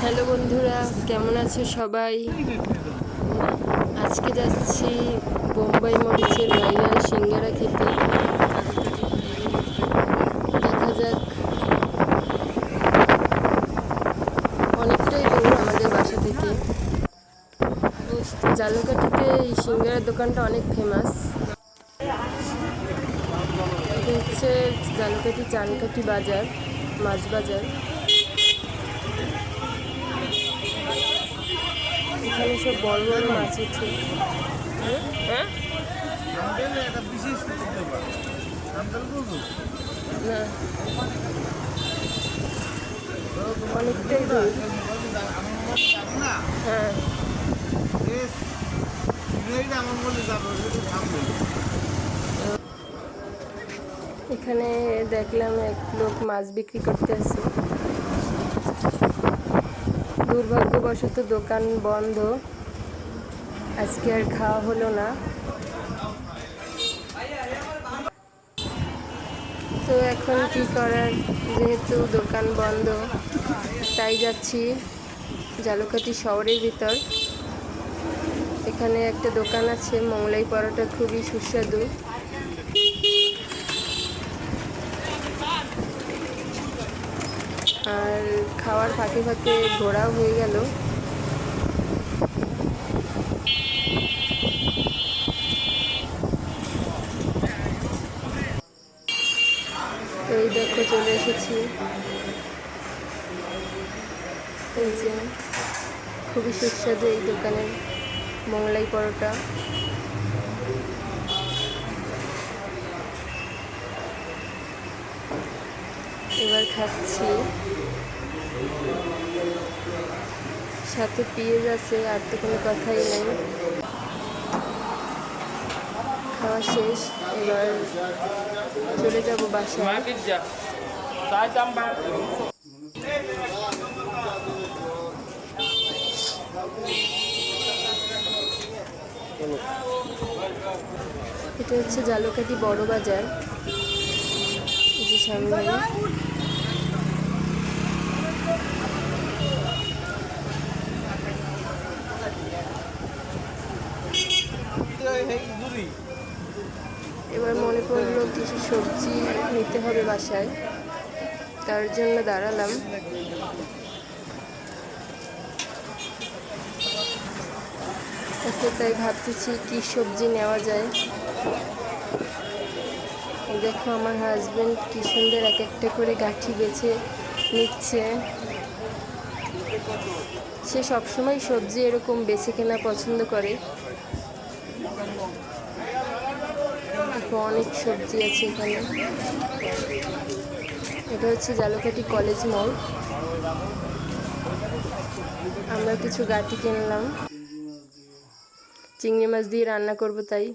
Hello বন্ধুরা, কেমন আছো সবাই? আজকে যাচ্ছি বোম্বাই মরিচের ভাইরাল সিঙ্গারা খেতে। দেখা যাক, অনেকটাই দূর আমাদের বাসা থেকে। জালুকাঠিতে এই সিঙ্গারার দোকানটা অনেক ফেমাস। এটা হচ্ছে জালুকাঠি চানকাঠি বাজার, মাছ বাজার। এখানে সব বড় বড় মাছ উঠে। হ্যাঁ, না, অনেকটাই দূর। হ্যাঁ, এখানে দেখলাম এক লোক মাছ বিক্রি করতে আছে। দুর্ভাগ্যবশত দোকান বন্ধ, আজকে আর খাওয়া হলো না। তো এখন কি করার, যেহেতু দোকান বন্ধ তাই যাচ্ছি জালুকাঠি শহরের ভিতর। এখানে একটা দোকান আছে, মোগলাই পরোটা খুবই সুস্বাদু। আর খাওয়ার ফাঁকে ফাঁকে ঘোরাও হয়ে গেল। তো এই দেখো চলে এসেছি। এই যে খুবই সুস্বাদু এই দোকানের মোগলাই পরোটা। এবার খাচ্ছি, সাথে পেঁয়াজ আছে, আর তো কোনো কথাই নেই। খাওয়া শেষ, এবার চলে যাব বাসায়। এটা হচ্ছে জালুকাঠি বড় বাজার, এই যে সামনে। এবার মনে পড়লো কিছু সবজি নিতে হবে বাসায়, তার জন্য দাঁড়ালাম। তাই ভাবতেছি কি সবজি নেওয়া যায়। দেখো আমার হাজবেন্ড কি সুন্দর এক একটা করে গাঁঠি বেছে নিচ্ছে। সে সবসময় সবজি এরকম বেছে কেনা পছন্দ করে। অনেক সবজি আছে এখানে। এটা হচ্ছে জালুকাঠি কলেজ মোড়। আমরা কিছু গাঁঠি কিনলাম, চিংড়ি মাছ দিয়ে রান্না করব তাই।